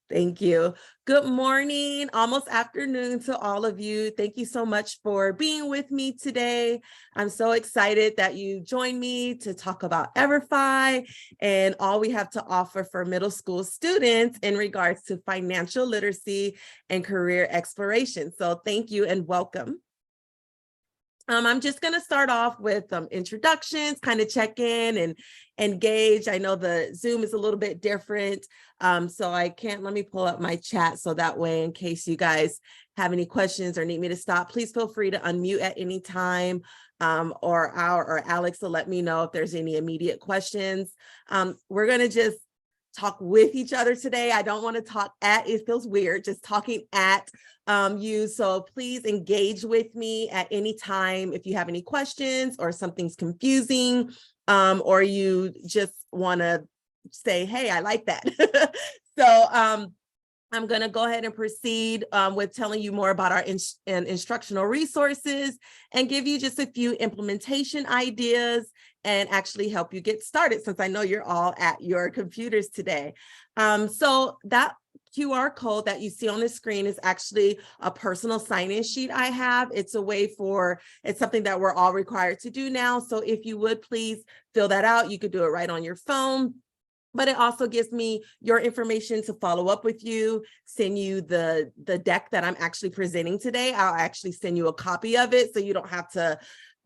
Thank you. Good morning, almost afternoon to all of you. Thank you so much for being with me today. I'm so excited that you joined me to talk about EVERFI and all we have to offer for middle school students in regards to financial literacy and career exploration. So thank you and welcome. I'm just going to start off with introductions, kind of check in and engage. I know the Zoom is a little bit different, so let me pull up my chat so that way in case you guys have any questions or need me to stop, please feel free to unmute at any time, or Alex will let me know if there's any immediate questions. We're going to just talk with each other today. I don't want to talk at, it feels weird just talking at you. So please engage with me at any time if you have any questions or something's confusing, or you just want to say, hey, I like that. So I'm going to go ahead and proceed with telling you more about our instructional resources and give you just a few implementation ideas and actually help you get started, since I know you're all at your computers today. So that QR code that you see on the screen is actually a personal sign-in sheet I have. It's something that we're all required to do now. So if you would please fill that out, you could do it right on your phone. But it also gives me your information to follow up with you, send you the deck that I'm actually presenting today. I'll actually send you a copy of it so you don't have to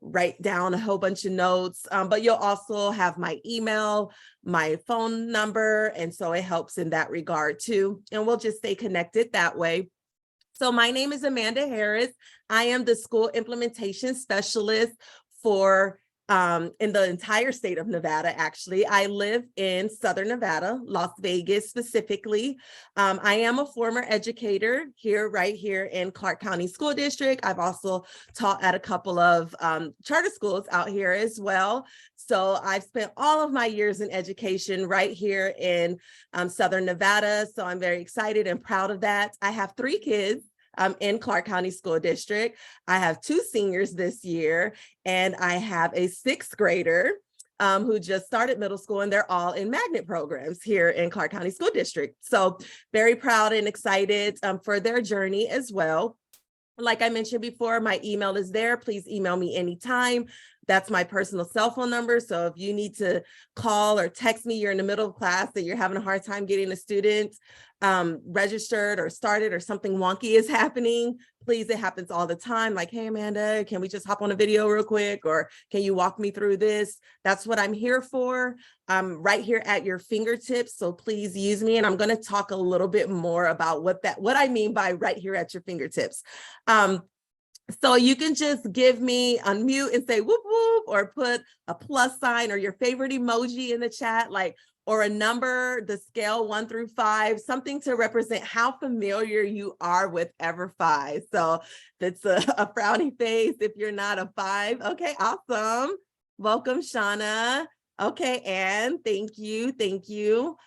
write down a whole bunch of notes, but you'll also have my email, my phone number, and so it helps in that regard too. And we'll just stay connected that way. So my name is Amanda Harris. I am the school implementation specialist for in the entire state of Nevada, actually. I live in Southern Nevada, Las Vegas specifically. I am a former educator right here in Clark County School District. I've also taught at a couple of charter schools out here as well. So I've spent all of my years in education right here in Southern Nevada. So I'm very excited and proud of that. I have 3 kids. In Clark County School District. I have 2 seniors this year, and I have a 6th grader who just started middle school, and they're all in magnet programs here in Clark County School District. So very proud and excited for their journey as well. Like I mentioned before, my email is there. Please email me anytime. That's my personal cell phone number. So if you need to call or text me, you're in the middle of class, that you're having a hard time getting a student registered or started, or something wonky is happening, please, it happens all the time. Like, hey, Amanda, can we just hop on a video real quick? Or can you walk me through this? That's what I'm here for. I'm right here at your fingertips. So please use me. And I'm going to talk a little bit more about what I mean by right here at your fingertips. So you can just unmute and say whoop whoop, or put a plus sign or your favorite emoji in the chat, or a number, the scale 1 through 5, something to represent how familiar you are with EVERFI. So that's a frowny face if you're not a 5. Okay, awesome. Welcome, Shauna. Okay, Anne, thank you. Thank you.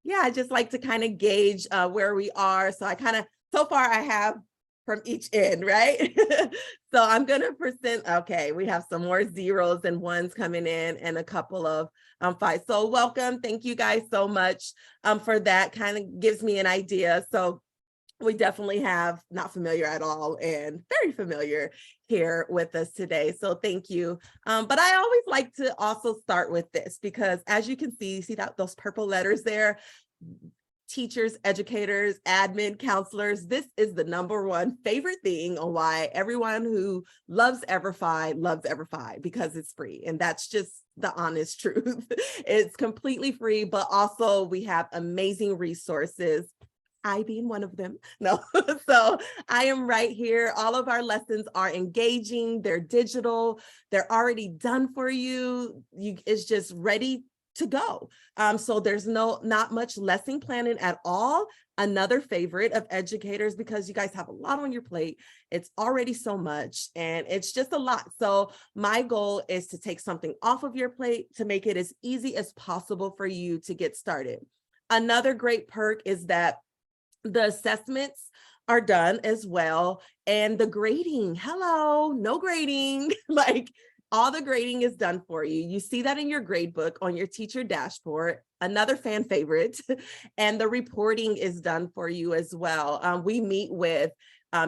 Yeah, I just like to kind of gauge where we are. So so far I have from each end, right? So I'm going to present, okay, we have some more 0s and 1s coming in and a couple of 5s. So welcome. Thank you guys so much for that. Kind of gives me an idea. So we definitely have not familiar at all and very familiar here with us today. So thank you. But I always like to also start with this, because as you can see those purple letters there, teachers, educators, admin, counselors, this is the #1 favorite thing on why everyone who loves EVERFI, because it's free. And that's just the honest truth. It's completely free, but also we have amazing resources, I being one of them. No, so I am right here. All of our lessons are engaging, they're digital, they're already done for you. It's just ready to go. So there's not much lesson planning at all. Another favorite of educators, because you guys have a lot on your plate. It's already so much and it's just a lot. So my goal is to take something off of your plate to make it as easy as possible for you to get started. Another great perk is that the assessments are done as well. And the grading, hello, no grading, all the grading is done for you. You see that in your grade book on your teacher dashboard, another fan favorite, and the reporting is done for you as well. We meet with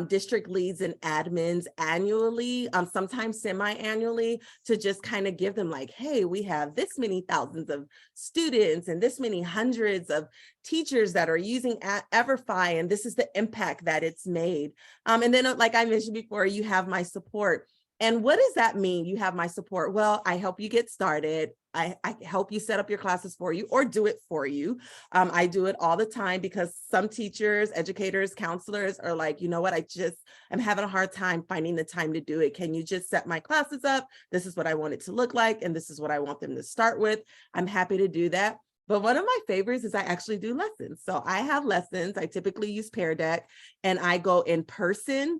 district leads and admins annually, sometimes semi-annually, to just kind of give them like, hey, we have this many thousands of students and this many hundreds of teachers that are using EVERFI, and this is the impact that it's made. And then, like I mentioned before, you have my support. And what does that mean? You have my support. Well, I help you get started. I help you set up your classes for you or do it for you. I do it all the time because some teachers, educators, counselors are like, you know what, I'm having a hard time finding the time to do it. Can you just set my classes up? This is what I want it to look like, and this is what I want them to start with. I'm happy to do that. But one of my favorites is I actually do lessons. So I have lessons. I typically use Pear Deck, and I go in person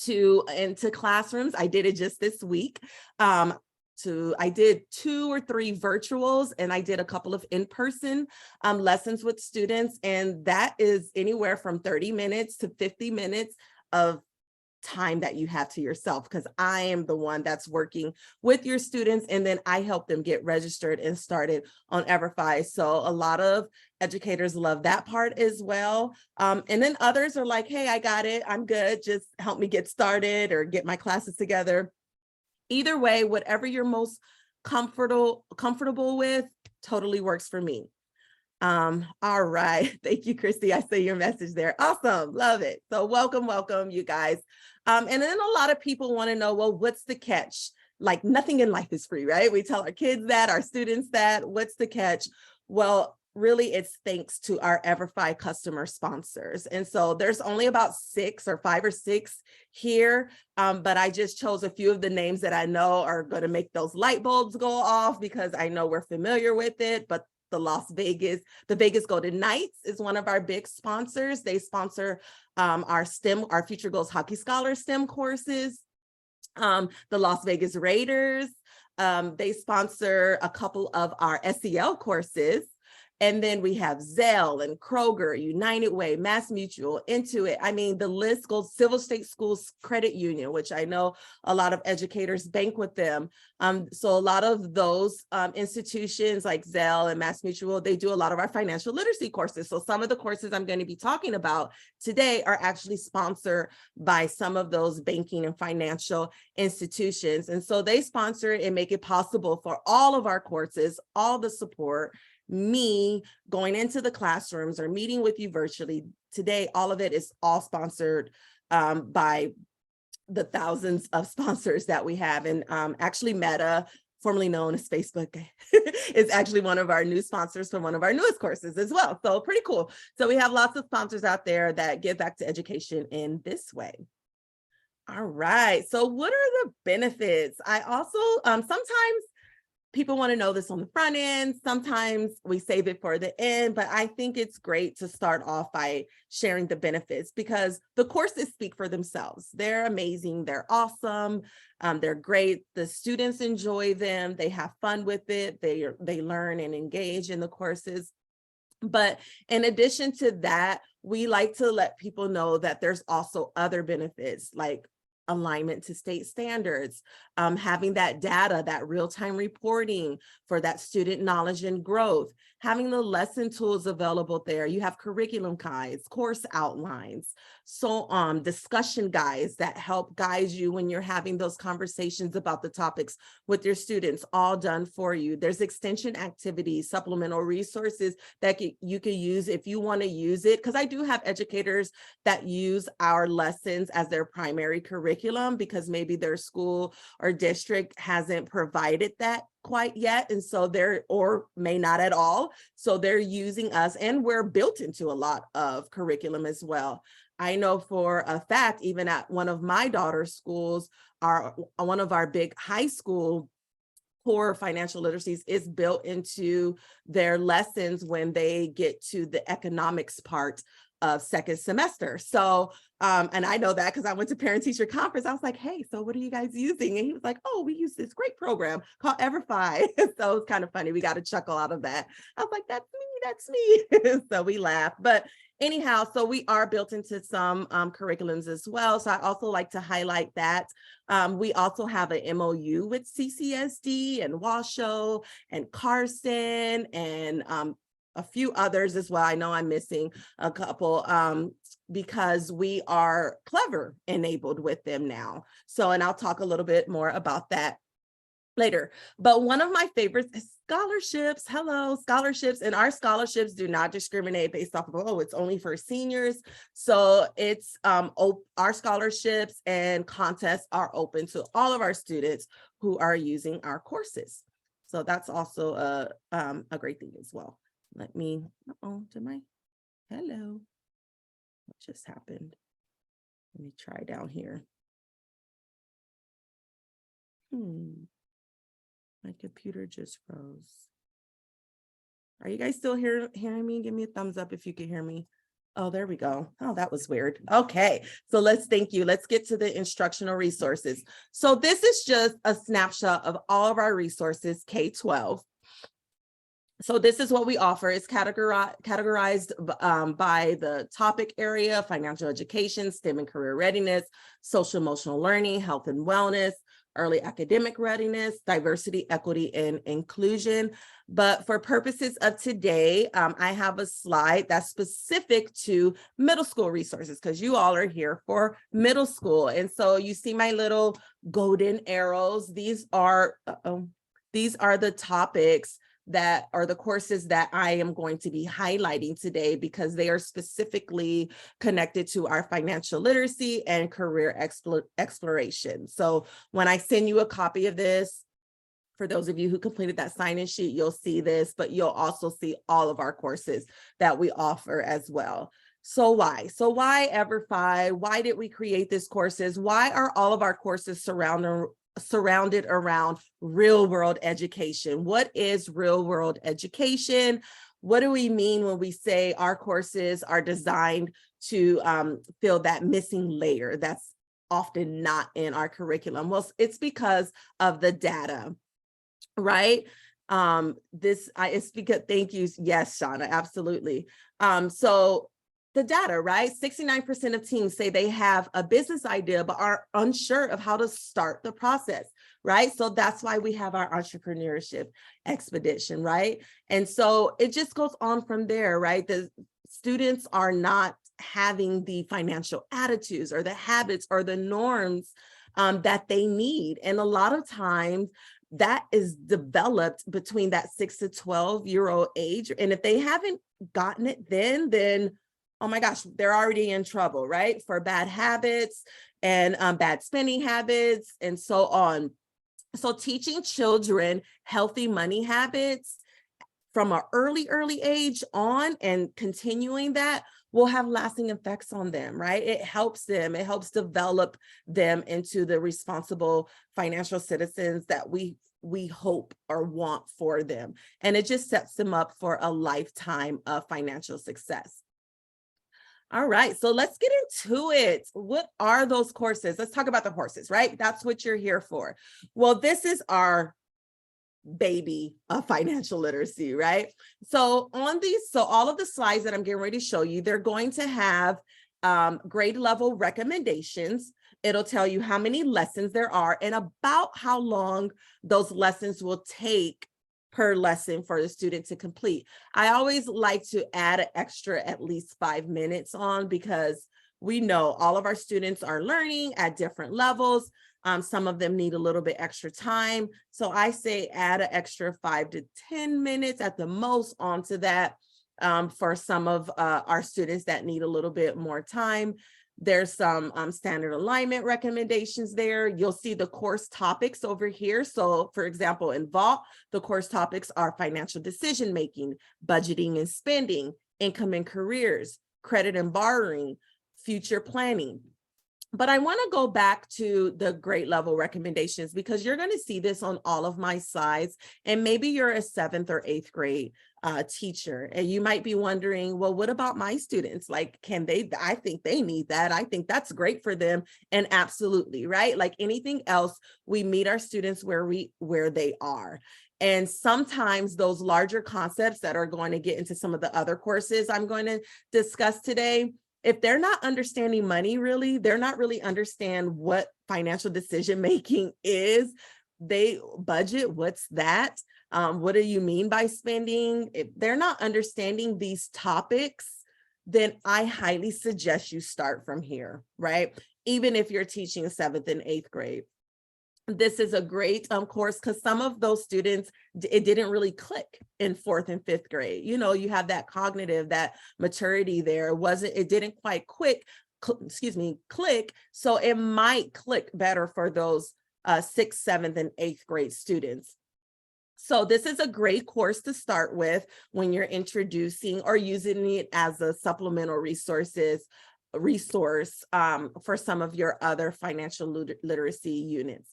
into classrooms. I did it just this week. I did 2 or 3 virtuals, and I did a couple of in-person lessons with students. And that is anywhere from 30 minutes to 50 minutes of time that you have to yourself, because I am the one that's working with your students, and then I help them get registered and started on EVERFI. So a lot of educators love that part as well. And then others are like, hey, I got it, I'm good, just help me get started or get my classes together. Either way, whatever you're most comfortable with totally works for me. All right. Thank you, Christy. I see your message there. Awesome. Love it. So welcome, you guys. And then a lot of people want to know, well, what's the catch? Like, nothing in life is free, right? We tell our kids that, our students that. What's the catch? Well, really, it's thanks to our EVERFI customer sponsors. And so there's only about 5 or 6 here, but I just chose a few of the names that I know are going to make those light bulbs go off, because I know we're familiar with it. But the Vegas Golden Knights is one of our big sponsors. They sponsor our Future Goals Hockey Scholar STEM courses. The Las Vegas Raiders, they sponsor a couple of our SEL courses. And then we have Zelle and Kroger, United Way, Mass Mutual, Intuit. I mean, the list goes. Silver State Schools Credit Union, which I know a lot of educators bank with them. So a lot of those institutions like Zelle and Mass Mutual, they do a lot of our financial literacy courses. So some of the courses I'm going to be talking about today are actually sponsored by some of those banking and financial institutions. And so they sponsor it and make it possible for all of our courses, all the support, me going into the classrooms or meeting with you virtually today. All of it is all sponsored by the thousands of sponsors that we have. And actually Meta, formerly known as Facebook, is actually one of our new sponsors for one of our newest courses as well. So pretty cool. So we have lots of sponsors out there that give back to education in this way. All right. So what are the benefits? I also, sometimes people want to know this on the front end. Sometimes we save it for the end, but I think it's great to start off by sharing the benefits, because the courses speak for themselves. They're amazing. They're awesome. They're great. The students enjoy them. They have fun with it. They learn and engage in the courses. But in addition to that, we like to let people know that there's also other benefits, like alignment to state standards, having that data, that real-time reporting for that student knowledge and growth, having the lesson tools available there. You have curriculum guides, course outlines, so discussion guides that help guide you when you're having those conversations about the topics with your students, all done for you. There's extension activities, supplemental resources that you can use if you want to use it, because I do have educators that use our lessons as their primary curriculum because maybe their school or district hasn't provided that quite yet, and so or may not at all, so they're using us, and we're built into a lot of curriculum as well. I know for a fact, even at one of my daughter's schools, one of our big high school core financial literacies is built into their lessons when they get to the economics part of second semester. So, and I know that because I went to parent teacher conference. I was like, hey, so what are you guys using? And he was like, oh, we use this great program called EVERFI. So it's kind of funny. We got a chuckle out of that. I was like, that's me. So we laughed. But anyhow, so we are built into some curriculums as well. So I also like to highlight that. We also have an MOU with CCSD and Washoe and Carson and a few others as well. I know I'm missing a couple because we are Clever enabled with them now. So, and I'll talk a little bit more about that later. But one of my favorites is scholarships. Hello, scholarships. And our scholarships do not discriminate based off of, oh, it's only for seniors. So it's our scholarships and contests are open to all of our students who are using our courses. So that's also a great thing as well. Let me, hello, what just happened? Let me try down here. My computer just froze. Are you guys still hearing me? Give me a thumbs up if you can hear me. Oh, there we go. Oh, that was weird. Okay, so thank you. Let's get to the instructional resources. So this is just a snapshot of all of our resources, K-12. So this is what we offer. It's categorized by the topic area: financial education, STEM and career readiness, social emotional learning, health and wellness, early academic readiness, diversity, equity, and inclusion. But for purposes of today, I have a slide that's specific to middle school resources because you all are here for middle school. And so you see my little golden arrows. These are the topics that are the courses that I am going to be highlighting today because they are specifically connected to our financial literacy and career exploration. So when I send you a copy of this, for those of you who completed that sign-in sheet, you'll see this, but you'll also see all of our courses that we offer as well. So why? So why EVERFI? Why did we create these courses? Why are all of our courses surrounded around real world education? What is real world education? What do we mean when we say our courses are designed to fill that missing layer that's often not in our curriculum? Well, it's because of the data, right? It's because, thank you. Yes, Shauna, absolutely. So the data, right? 69% of teens say they have a business idea, but are unsure of how to start the process, right? So that's why we have our entrepreneurship expedition, right? And so it just goes on from there, right? The students are not having the financial attitudes or the habits or the norms that they need. And a lot of times that is developed between that 6 to 12-year-old age. And if they haven't gotten it then, oh my gosh, they're already in trouble, right? For bad habits and bad spending habits and so on. So teaching children healthy money habits from an early age on and continuing that will have lasting effects on them, right? It helps them, it helps develop them into the responsible financial citizens that we hope or want for them. And it just sets them up for a lifetime of financial success. All right, so let's get into it. What are those courses? Let's talk about the courses, right? That's what you're here for. Well, this is our baby of financial literacy, right? So all of the slides that I'm getting ready to show you, they're going to have grade level recommendations. It'll tell you how many lessons there are and about how long those lessons will take per lesson for the student to complete. I always like to add an extra at least 5 minutes on because we know all of our students are learning at different levels. Some of them need a little bit extra time. So I say add an extra 5 to 10 minutes at the most onto that for some of our students that need a little bit more time. There's some standard alignment recommendations there. You'll see the course topics over here. So for example, in Vault, the course topics are financial decision-making, budgeting and spending, income and careers, credit and borrowing, future planning. But I want to go back to the grade level recommendations because you're going to see this on all of my slides. And maybe you're a 7th or 8th grade teacher. And you might be wondering, well, what about my students? Like, I think they need that. I think that's great for them. And absolutely, right? Like anything else, we meet our students where they are. And sometimes those larger concepts that are going to get into some of the other courses I'm going to discuss today, if they're not understanding money, really, they're not really understand what financial decision making is. They budget, what's that? What do you mean by spending? If they're not understanding these topics, then I highly suggest you start from here, right? Even if you're teaching 7th and 8th grade. This is a great course because some of those students, it didn't really click in 4th and 5th grade. You know, you have that cognitive, that maturity there. It didn't quite click. So it might click better for those 6th, 7th, and 8th grade students. So this is a great course to start with when you're introducing or using it as a supplemental resource for some of your other financial literacy units.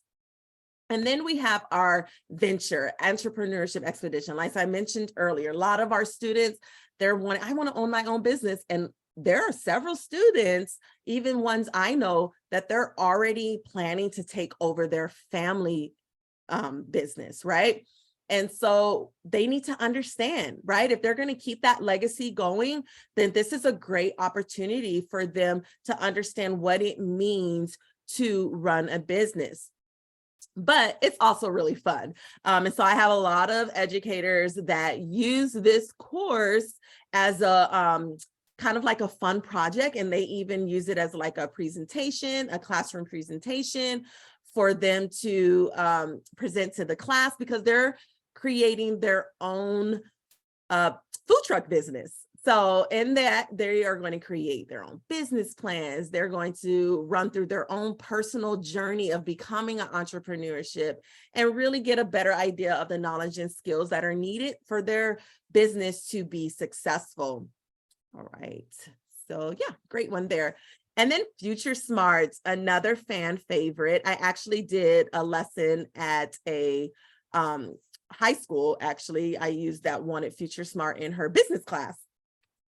And then we have our venture entrepreneurship expedition. Like I mentioned earlier, a lot of our students, I want to own my own business. And there are several students, even ones I know, that they're already planning to take over their family business, right? And so they need to understand, right? If they're going to keep that legacy going, then this is a great opportunity for them to understand what it means to run a business. But it's also really fun. And so I have a lot of educators that use this course as a kind of like a fun project, and they even use it as like a presentation, a classroom presentation for them to present to the class, because they're creating their own food truck business. So in that, they are going to create their own business plans. They're going to run through their own personal journey of becoming an entrepreneurship and really get a better idea of the knowledge and skills that are needed for their business to be successful. All right. So yeah, great one there. And then Future Smart, another fan favorite. I actually did a lesson at a high school. Actually, I used that one at Future Smart in her business class.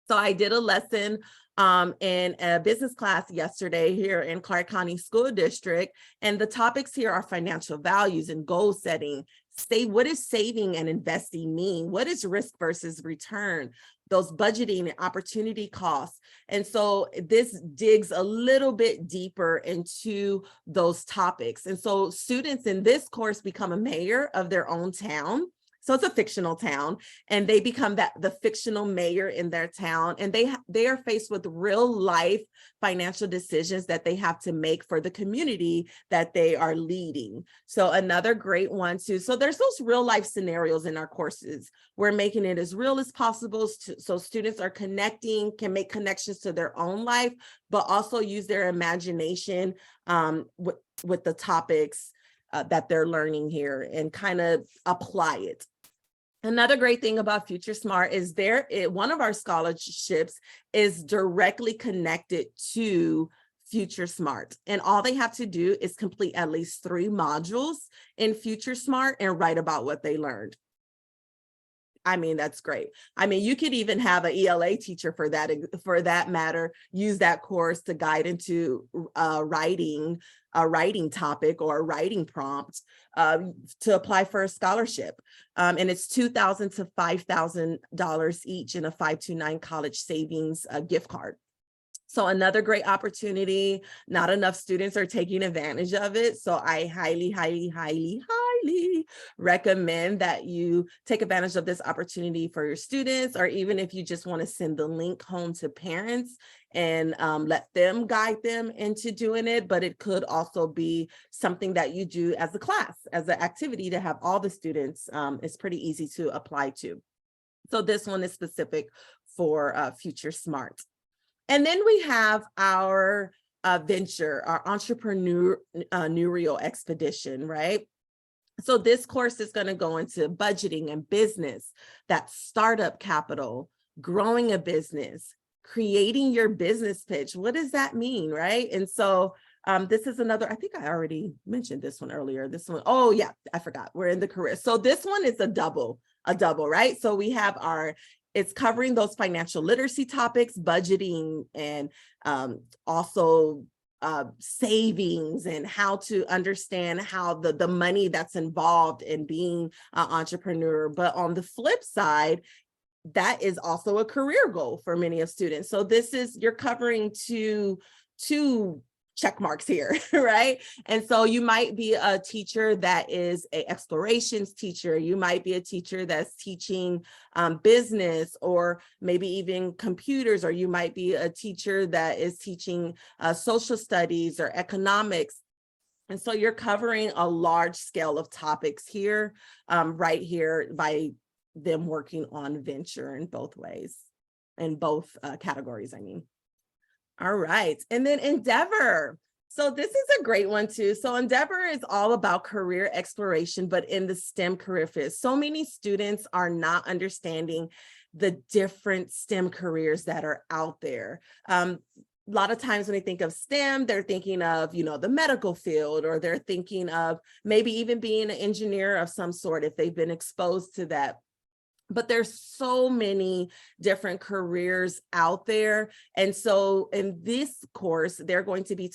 So I did a lesson in a business class yesterday here in Clark County School District. And the topics here are financial values and goal setting. What does saving and investing mean? What is risk versus return? Those budgeting and opportunity costs. And so this digs a little bit deeper into those topics. And so students in this course become a mayor of their own town. So it's a fictional town, and they become the fictional mayor in their town, and they are faced with real life financial decisions that they have to make for the community that they are leading. So another great one too. So there's those real life scenarios in our courses. We're making it as real as possible so students are can make connections to their own life, but also use their imagination with the topics that they're learning here and kind of apply it. Another great thing about Future Smart is one of our scholarships is directly connected to Future Smart. And all they have to do is complete at least 3 modules in Future Smart and write about what they learned. I mean, that's great. I mean, you could even have an ELA teacher for that matter, use that course to guide into a writing topic or a writing prompt to apply for a scholarship. And it's $2,000 to $5,000 each in a 529 college savings gift card. So another great opportunity. Not enough students are taking advantage of it. So I highly, highly, highly, highly recommend that you take advantage of this opportunity for your students, or even if you just want to send the link home to parents and let them guide them into doing it. But it could also be something that you do as a class, as an activity to have all the students. It's pretty easy to apply to. So this one is specific for Future Smart. And then we have our venture, our entrepreneurial expedition, right? So this course is going to go into budgeting and business, that startup capital, growing a business, creating your business pitch. What does that mean, right? And so this is another, I think I already mentioned this one earlier. This one, oh yeah, I forgot. We're in the career. So this one is a double. a double, right? So we have it's covering those financial literacy topics, budgeting, and also savings, and how to understand how the money that's involved in being an entrepreneur. But on the flip side, that is also a career goal for many of students. So you're covering two check marks here, right? And so you might be a teacher that is an explorations teacher. You might be a teacher that's teaching business, or maybe even computers, or you might be a teacher that is teaching social studies or economics. And so you're covering a large scale of topics here, right here, by them working on venture in both ways, in both categories, I mean. All right. And then Endeavor. So this is a great one too. So Endeavor is all about career exploration, but in the STEM career field. So many students are not understanding the different STEM careers that are out there. A lot of times when they think of STEM, they're thinking of, the medical field, or they're thinking of maybe even being an engineer of some sort if they've been exposed to that. But there's so many different careers out there. And so in this course, they're going to be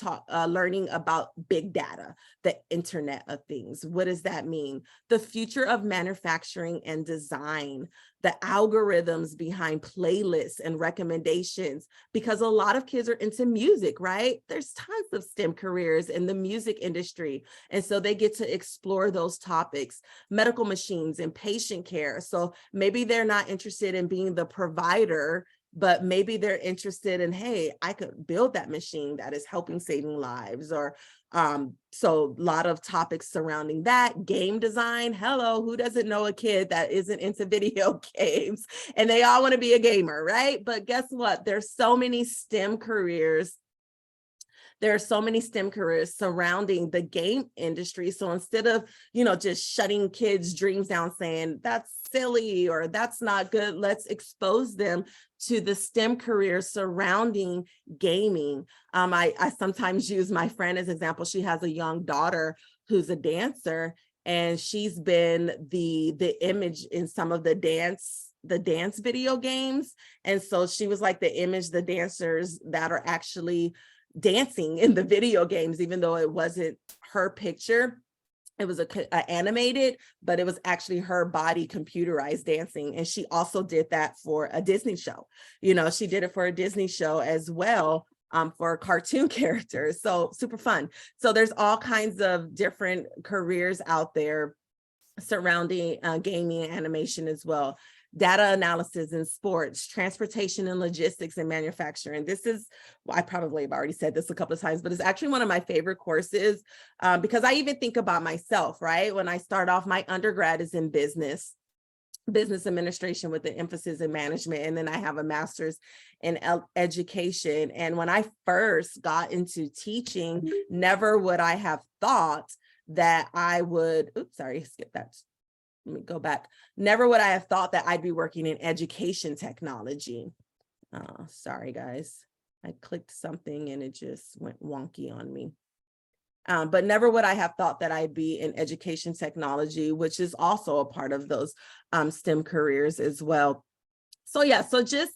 learning about big data, the Internet of Things. What does that mean? The future of manufacturing and design, the algorithms behind playlists and recommendations, because a lot of kids are into music, right? There's tons of STEM careers in the music industry. And so they get to explore those topics, medical machines and patient care. So maybe they're not interested in being the provider, but maybe they're interested in, hey, I could build that machine that is helping saving lives. Or so a lot of topics surrounding that. Game design. Hello, who doesn't know a kid that isn't into video games? And they all want to be a gamer, right? But guess what? There's so many STEM careers. There are so many STEM careers surrounding the game industry. So instead of, just shutting kids' dreams down saying that's silly or that's not good, let's expose them to the STEM careers surrounding gaming. I sometimes use my friend as an example. She has a young daughter who's a dancer, and she's been the image in some of the dance video games. And so she was like the image, the dancers that are actually dancing in the video games, even though it wasn't her picture. It was animated, but it was actually her body computerized dancing. And she also did that for a Disney show. She did it for a Disney show as well, for cartoon characters. So super fun. So there's all kinds of different careers out there surrounding gaming and animation as well. Data analysis in sports, transportation and logistics and manufacturing. This is, I probably have already said this a couple of times, but it's actually one of my favorite courses, because I even think about myself, right? When I start off, my undergrad is in business administration with an emphasis in management. And then I have a master's in education. And when I first got into teaching, never would I have thought that I would, skip that. Let me go back. Never would I have thought that I'd be working in education technology. Sorry, guys. I clicked something and it just went wonky on me. But never would I have thought that I'd be in education technology, which is also a part of those STEM careers as well. So yeah, so just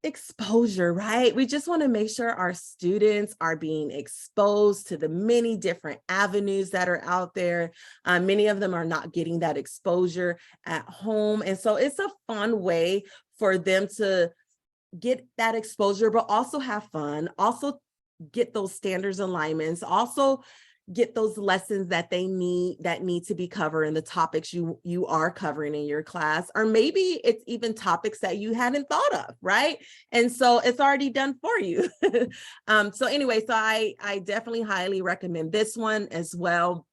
exposure, right? We just want to make sure our students are being exposed to the many different avenues that are out there. Many of them are not getting that exposure at home. And so it's a fun way for them to get that exposure, but also have fun, also get those standards alignments, also get those lessons that they need to be covered in the topics you are covering in your class, or maybe it's even topics that you hadn't thought of, right? And so it's already done for you. So anyway, so I definitely highly recommend this one as well.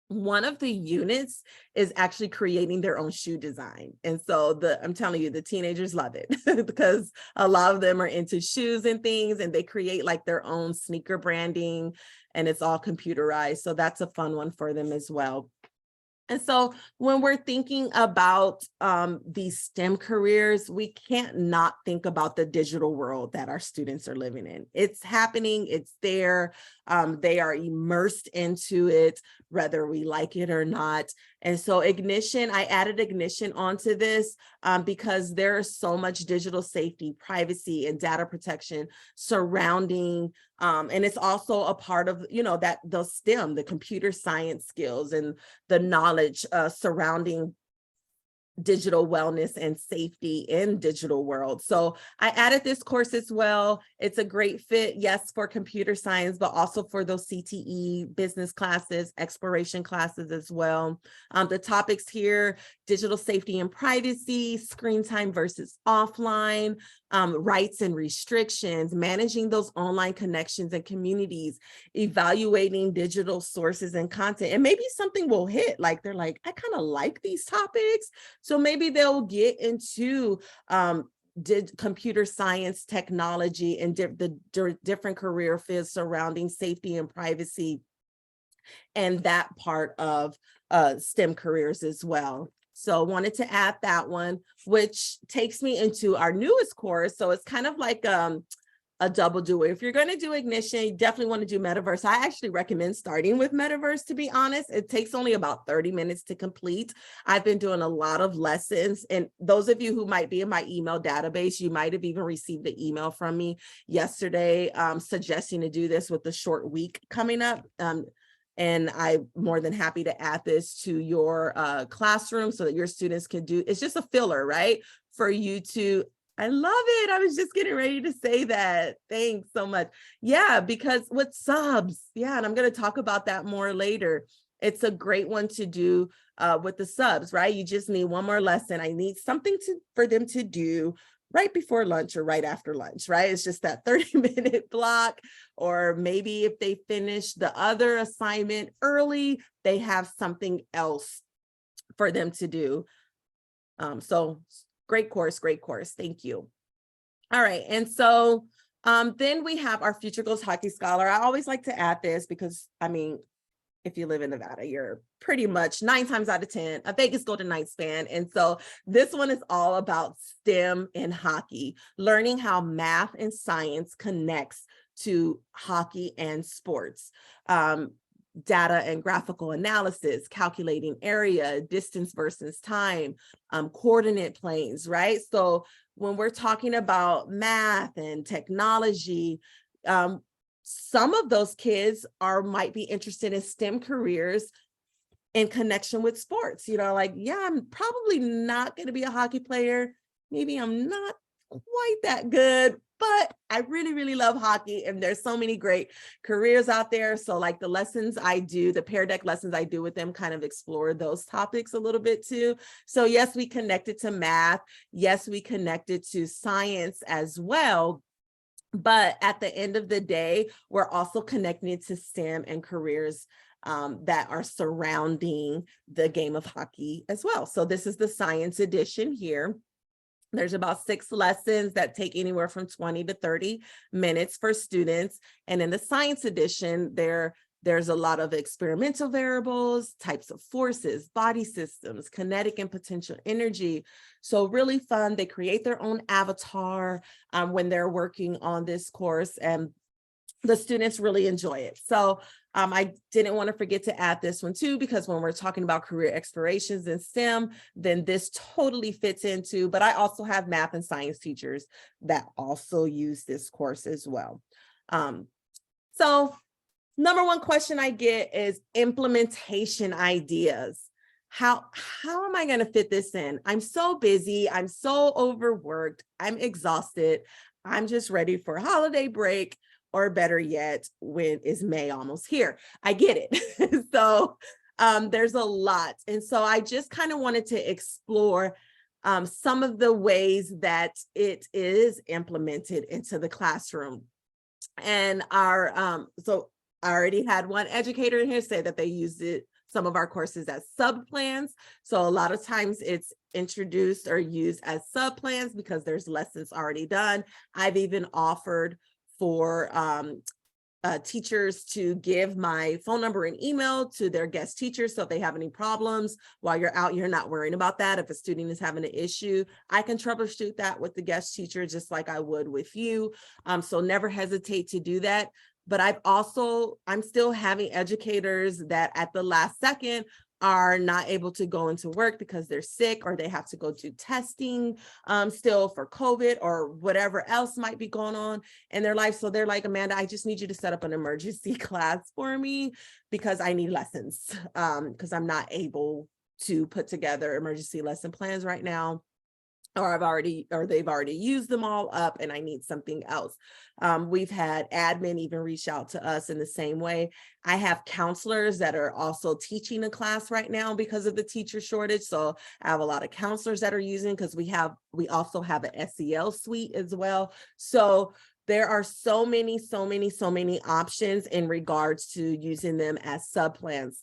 One of the units is actually creating their own shoe design. And so I'm telling you, the teenagers love it because a lot of them are into shoes and things, and they create like their own sneaker branding, and it's all computerized. So that's a fun one for them as well. And so when we're thinking about these STEM careers, we can't not think about the digital world that our students are living in. It's happening, it's there, they are immersed into it, whether we like it or not. And so Ignition, I added Ignition onto this because there is so much digital safety, privacy, and data protection surrounding, and it's also a part of, that the STEM, the computer science skills and the knowledge surrounding digital wellness and safety in digital world. So I added this course as well. It's a great fit, yes, for computer science, but also for those CTE business classes, exploration classes as well. The topics here: digital safety and privacy, screen time versus offline, rights and restrictions, managing those online connections and communities, evaluating digital sources and content. And maybe something will hit, like they're like, I kind of like these topics. So maybe they'll get into computer science, technology, and the different career fields surrounding safety and privacy, and that part of STEM careers as well. So wanted to add that one, which takes me into our newest course. So it's kind of like a double do. If you're going to do Ignition, you definitely want to do Metaverse. I actually recommend starting with Metaverse, to be honest. It takes only about 30 minutes to complete. I've been doing a lot of lessons, and those of you who might be in my email database, you might have even received an email from me yesterday suggesting to do this with the short week coming up. And I'm more than happy to add this to your classroom so that your students can do, it's just a filler, right? For you to, I love it. I was just getting ready to say that. Thanks so much. Yeah, because with subs, yeah, and I'm going to talk about that more later. It's a great one to do with the subs, right? You just need one more lesson. I need something for them to do right before lunch or right after lunch, right? It's just that 30-minute block, or maybe if they finish the other assignment early, they have something else for them to do. So great course, great course. Thank you. All right. And so then we have our Future Goals Hockey Scholar. I always like to add this because, I mean, if you live in Nevada, you're pretty much 9 times out of 10 a Vegas Golden Knights fan. And so this one is all about STEM in hockey, learning how math and science connects to hockey and sports. Data and graphical analysis, calculating area, distance versus time, coordinate planes, right? So when we're talking about math and technology, some of those kids might be interested in STEM careers in connection with sports. Like, yeah, I'm probably not going to be a hockey player. Maybe I'm not quite that good, but I really, really love hockey, and there's so many great careers out there. So like the lessons I do, the Pear Deck lessons I do with them kind of explore those topics a little bit too. So yes, we connected to math. Yes, we connected to science as well. But at the end of the day, we're also connecting to STEM and careers that are surrounding the game of hockey as well. So this is the science edition here. There's about 6 lessons that take anywhere from 20 to 30 minutes for students. And in the science edition, there's a lot of experimental variables, types of forces, body systems, kinetic and potential energy. So really fun. They create their own avatar when they're working on this course, and the students really enjoy it. So I didn't want to forget to add this one too, because when we're talking about career explorations in STEM, then this totally fits into, but I also have math and science teachers that also use this course as well. So number one question I get is implementation ideas. How am I going to fit this in? I'm so busy. I'm so overworked. I'm exhausted. I'm just ready for a holiday break. Or better yet, when is May almost here? I get it. So there's a lot. And so I just kind of wanted to explore some of the ways that it is implemented into the classroom. And so I already had one educator in here say that they used some of our courses as sub plans. So a lot of times it's introduced or used as sub plans because there's lessons already done. I've even offered for teachers to give my phone number and email to their guest teachers. So if they have any problems while you're out, you're not worrying about that. If a student is having an issue, I can troubleshoot that with the guest teacher, just like I would with you. So never hesitate to do that. But I'm still having educators that at the last second are not able to go into work because they're sick, or they have to go do testing still for COVID or whatever else might be going on in their life. So they're like, Amanda, I just need you to set up an emergency class for me because I need lessons because I'm not able to put together emergency lesson plans right now, or they've already used them all up and I need something else. We've had admin even reach out to us in the same way. I have counselors that are also teaching a class right now because of the teacher shortage. So I have a lot of counselors that are using, because we also have an SEL suite as well. So there are so many options in regards to using them as subplans.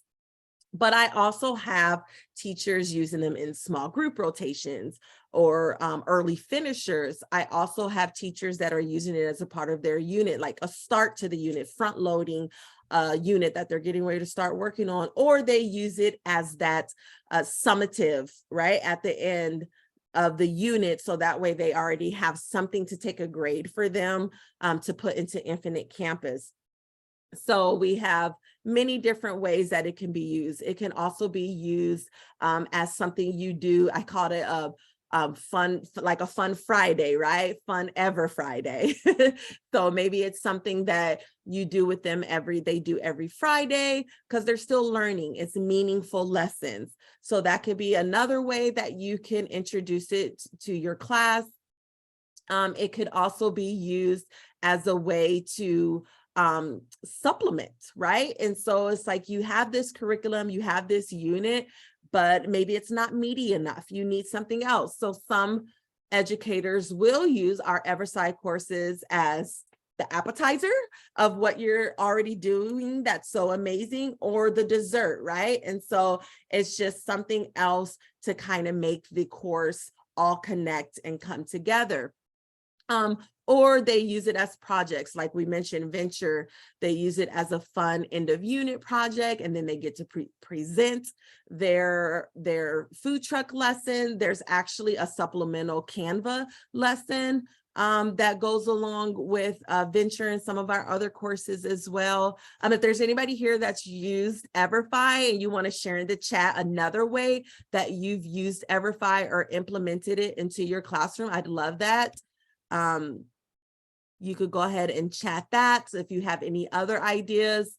But I also have teachers using them in small group rotations or early finishers. I also have teachers that are using it as a part of their unit, like a start to the unit, front loading unit that they're getting ready to start working on, or they use it as that summative, right, at the end of the unit. So that way they already have something to take a grade for them to put into Infinite Campus. So we have many different ways that it can be used. It can also be used as something you do. I called it a fun, like a fun Friday, right? Fun Ever Friday. So maybe it's something that you do with them they do every Friday, because they're still learning. It's meaningful lessons. So that could be another way that you can introduce it to your class. It could also be used as a way to supplement, right? And so it's like you have this curriculum, you have this unit, but maybe it's not meaty enough. You need something else. So some educators will use our EVERFI courses as the appetizer of what you're already doing that's so amazing, or the dessert, right? And so it's just something else to kind of make the course all connect and come together. Or they use it as projects, like we mentioned, Venture. They use it as a fun end of unit project, and then they get to present their food truck lesson. There's actually a supplemental Canva lesson that goes along with Venture and some of our other courses as well. If there's anybody here that's used EVERFI and you want to share in the chat another way that you've used EVERFI or implemented it into your classroom, I'd love that. You could go ahead and chat that if you have any other ideas.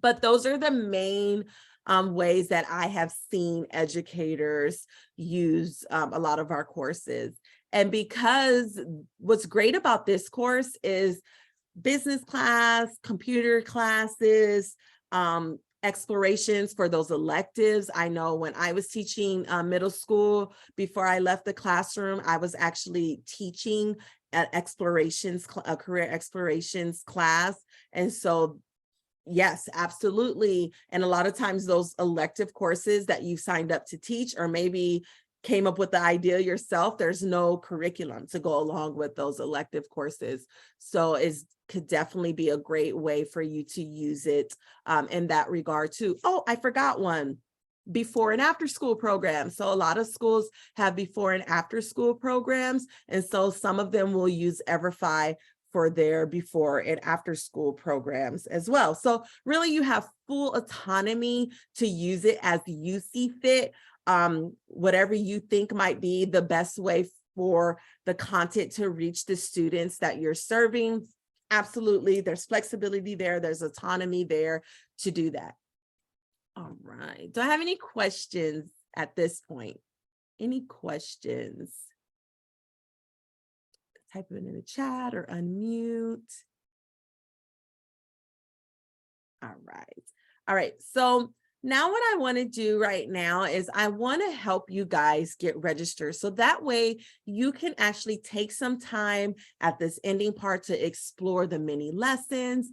But those are the main ways that I have seen educators use a lot of our courses. And because what's great about this course is business class, computer classes, explorations for those electives. I know when I was teaching middle school, before I left the classroom, I was actually teaching at a career explorations class. And so, yes, absolutely. And a lot of times those elective courses that you signed up to teach, or maybe came up with the idea yourself, there's no curriculum to go along with those elective courses. So it could definitely be a great way for you to use it in that regard too. Oh, I forgot one. Before and after school programs. So a lot of schools have before and after school programs. And so some of them will use EVERFI for their before and after school programs as well. So really you have full autonomy to use it as you see fit. Whatever you think might be the best way for the content to reach the students that you're serving. Absolutely, there's flexibility there, there's autonomy there to do that. All right, do I have any questions at this point? Any questions? Type it in the chat or unmute. All right, so now what I want to do right now is I want to help you guys get registered. So that way you can actually take some time at this ending part to explore the mini lessons.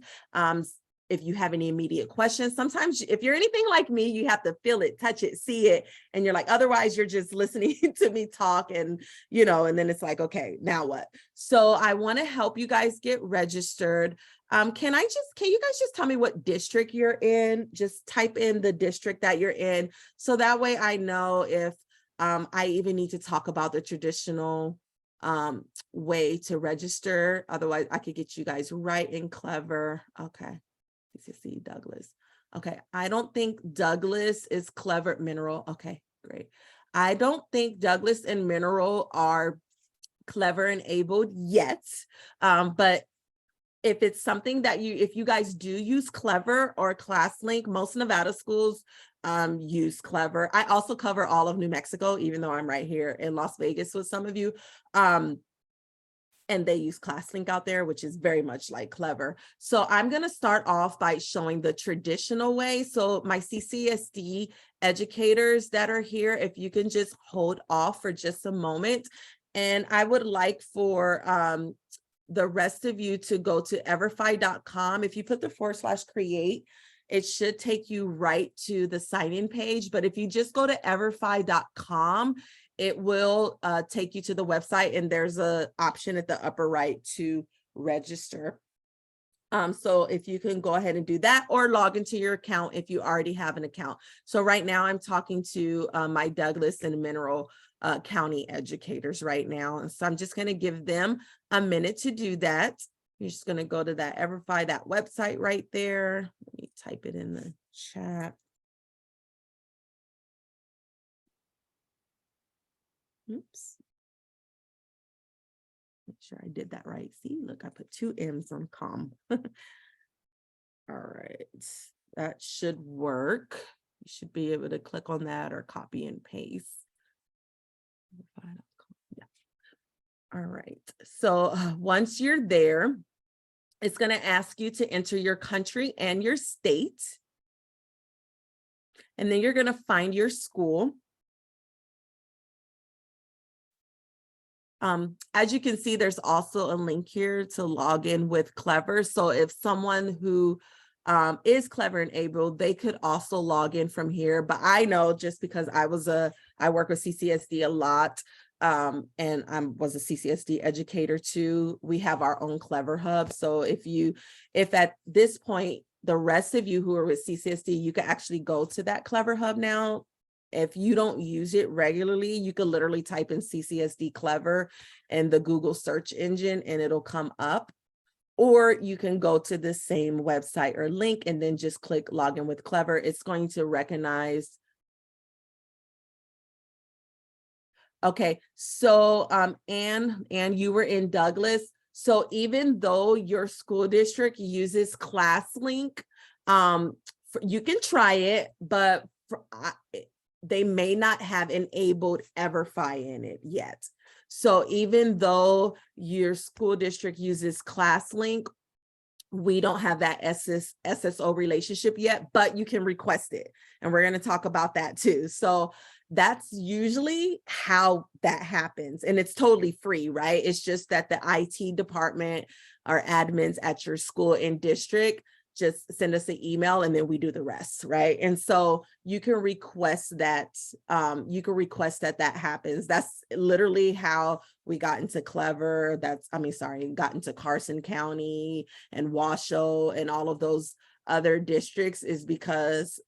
If you have any immediate questions, sometimes if you're anything like me, you have to feel it, touch it, see it. And you're like, otherwise you're just listening to me talk and, and then it's like, okay, now what? So I want to help you guys get registered. Can you guys just tell me what district you're in? Just type in the district that you're in. So that way I know if I even need to talk about the traditional way to register. Otherwise I could get you guys right and clever. Okay. See Douglas. Okay, I don't think Douglas is Clever Mineral. Okay, great. I don't think Douglas and Mineral are clever and abled yet, but if it's something that if you guys do use Clever or ClassLink, most Nevada schools use Clever. I also cover all of New Mexico, even though I'm right here in Las Vegas with some of you. And they use ClassLink out there, which is very much like Clever. So I'm going to start off by showing the traditional way. So my CCSD educators that are here, if you can just hold off for just a moment. And I would like for the rest of you to go to everfi.com. If you put the /create, it should take you right to the sign-in page. But if you just go to everfi.com, it will take you to the website, and there's an option at the upper right to register. So if you can go ahead and do that, or log into your account if you already have an account. So right now I'm talking to my Douglas and Mineral County educators right now. And so I'm just going to give them a minute to do that. You're just going to go to that EVERFI, that website right there. Let me type it in the chat. Oops. Make sure I did that right. See, look, I put 2 M's on com. All right, that should work. You should be able to click on that or copy and paste. Yeah. All right, so once you're there, it's going to ask you to enter your country and your state. And then you're going to find your school. As you can see, there's also a link here to log in with Clever. So if someone who is clever and able, they could also log in from here. But I know, just because I work with CCSD a lot, and I was a CCSD educator too, we have our own Clever Hub. So if at this point, the rest of you who are with CCSD, you can actually go to that Clever Hub now. If you don't use it regularly, you could literally type in CCSD Clever in the Google search engine and it'll come up. Or you can go to the same website or link and then just click login with Clever. It's going to recognize. Okay, so Anne, you were in Douglas. So even though your school district uses ClassLink, you can try it, but they may not have enabled EVERFI in it yet. So even though your school district uses ClassLink, we don't have that SSO relationship yet, but you can request it. And we're going to talk about that too. So that's usually how that happens. And it's totally free, right? It's just that the IT department or admins at your school and district just send us an email and then we do the rest, right? And so you can request that, that happens. That's literally how we got into Clever. Got into Carson County and Washoe and all of those other districts, is because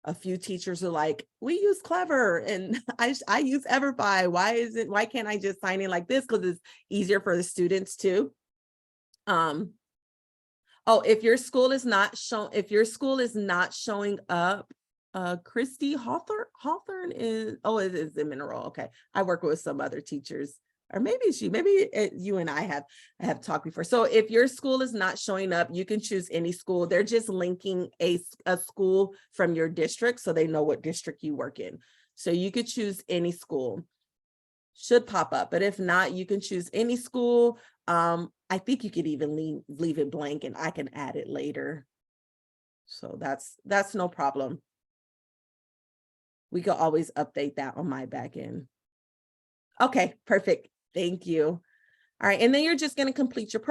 a few teachers are like, we use Clever and I use EVERFI. Why can't I just sign in like this? Because it's easier for the students too. Oh, if your school is not showing up, Christy Hawthorne is, it is in Mineral. Okay. I work with some other teachers, or maybe you and I have talked before. So if your school is not showing up, you can choose any school. They're just linking a school from your district so they know what district you work in. So you could choose any school. Should pop up, but if not, you can choose any school. I think you could even leave it blank and I can add it later. So that's no problem. We can always update that on my back end. Okay, perfect. Thank you. All right, and then you're just going to complete your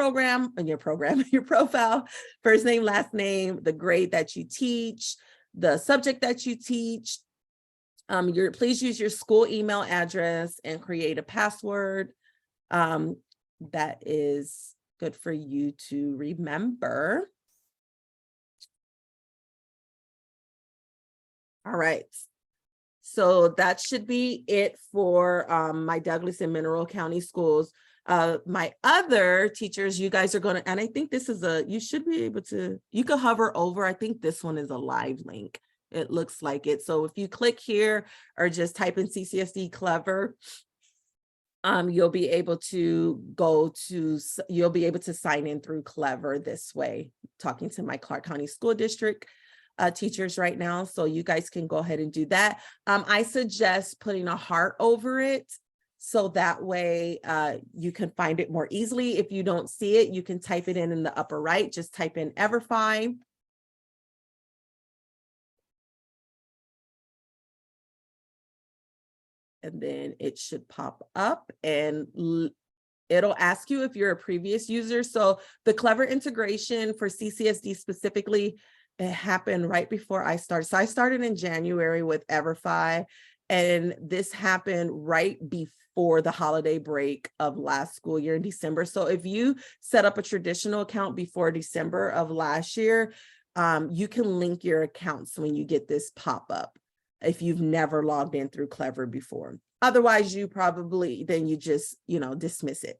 your profile, first name, last name, the grade that you teach, the subject that you teach. Please use your school email address and create a password that is good for you to remember. All right. So that should be it for my Douglas and Mineral County schools. My other teachers, you guys are going to, and I think this is you should be able to, you can hover over. I think this one is a live link. It looks like it. So if you click here or just type in CCSD Clever, you'll be able to you'll be able to sign in through Clever this way. Talking to my Clark County School District teachers right now. So you guys can go ahead and do that. I suggest putting a heart over it. So that way you can find it more easily. If you don't see it, you can type it in the upper right. Just type in EVERFI. And then it should pop up and it'll ask you if you're a previous user. So the Clever integration for CCSD specifically, it happened right before I started. So I started in January with EVERFI, and this happened right before the holiday break of last school year in December. So if you set up a traditional account before December of last year, you can link your accounts when you get this pop-up if you've never logged in through Clever before. Otherwise, you probably, then you just, dismiss it.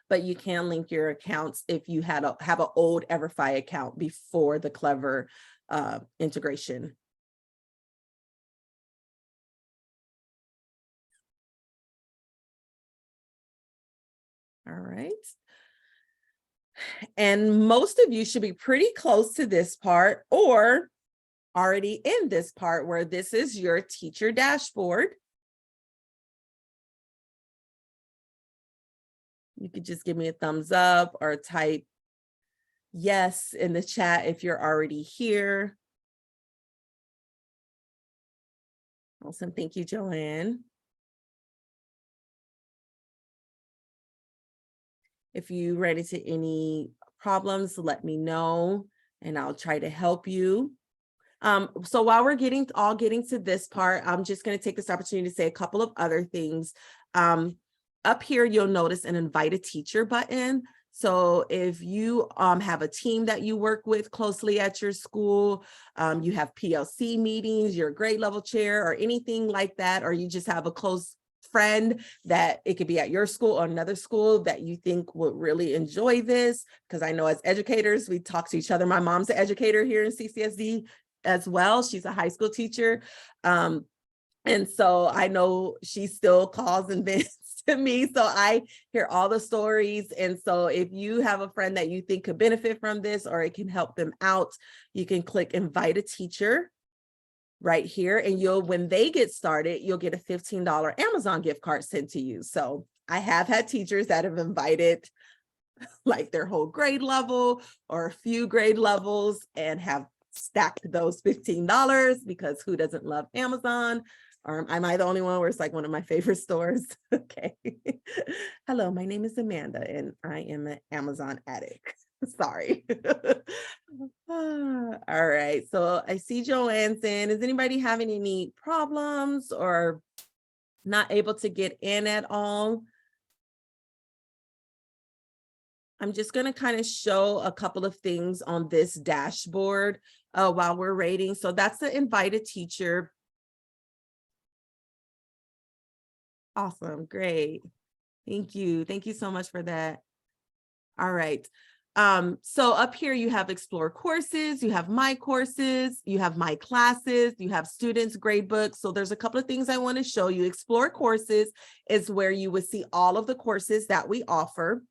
But you can link your accounts if you have an old EVERFI account before the Clever integration. All right. And most of you should be pretty close to this part or already in this part where this is your teacher dashboard. You could just give me a thumbs up or type yes in the chat if you're already here. Awesome. Thank you, Joanne. If you run into any problems, let me know and I'll try to help you. So while we're getting to this part, I'm just going to take this opportunity to say a couple of other things. Up here, you'll notice an invite a teacher button. So if you have a team that you work with closely at your school, you have PLC meetings, your grade level chair or anything like that, or you just have a close friend that it could be at your school or another school that you think would really enjoy this, because I know as educators, we talk to each other. My mom's an educator here in CCSD as well. She's a high school teacher. And so I know she still calls and vents to me. So I hear all the stories. And so if you have a friend that you think could benefit from this or it can help them out, you can click invite a teacher right here. And when they get started, you'll get a $15 Amazon gift card sent to you. So I have had teachers that have invited like their whole grade level or a few grade levels and have stacked those $15 because who doesn't love Amazon? Am I the only one where it's like one of my favorite stores? Okay. Hello, my name is Amanda and I am an Amazon addict. Sorry. All right. So I see Joanne's in. Is anybody having any problems or not able to get in at all? I'm just going to kind of show a couple of things on this dashboard while we're rating. So that's the invited teacher. Awesome. Great. Thank you. Thank you so much for that. All right. So up here you have explore courses, you have my courses, you have my classes, you have students grade books. So there's a couple of things I want to show you. Explore courses is where you would see all of the courses that we offer.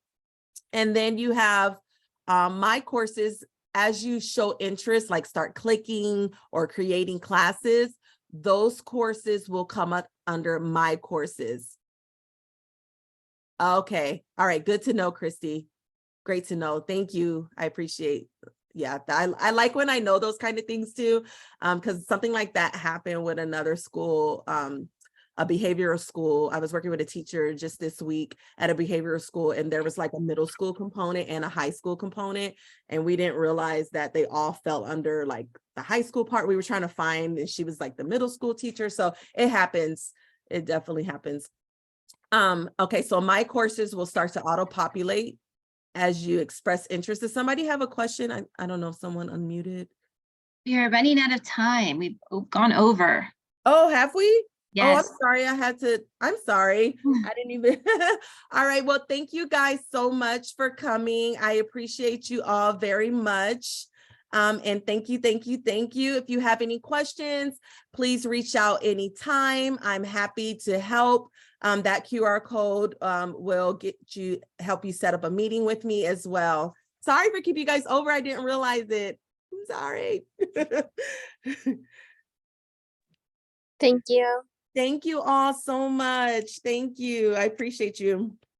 And then you have my courses. As you show interest, like start clicking or creating classes, those courses will come up under my courses. Okay. All right. Good to know, Christy. Great to know. Thank you. I appreciate. Yeah, I like when I know those kind of things too, because something like that happened with another school, a behavioral school. I was working with a teacher just this week at a behavioral school, and there was like a middle school component and a high school component. And we didn't realize that they all fell under like the high school part we were trying to find. And she was like the middle school teacher. So it happens. It definitely happens. Okay, so my courses will start to auto-populate as you express interest. Does somebody have a question? I don't know if someone unmuted. We are running out of time. We've gone over. Oh, have we? Oh, I'm Yes. sorry. I'm sorry. I didn't even. All right. Well, thank you guys so much for coming. I appreciate you all very much. And thank you, thank you, thank you. If you have any questions, please reach out anytime. I'm happy to help. That QR code will help you set up a meeting with me as well. Sorry for keeping you guys over. I didn't realize it. I'm sorry. Thank you. Thank you all so much. Thank you. I appreciate you.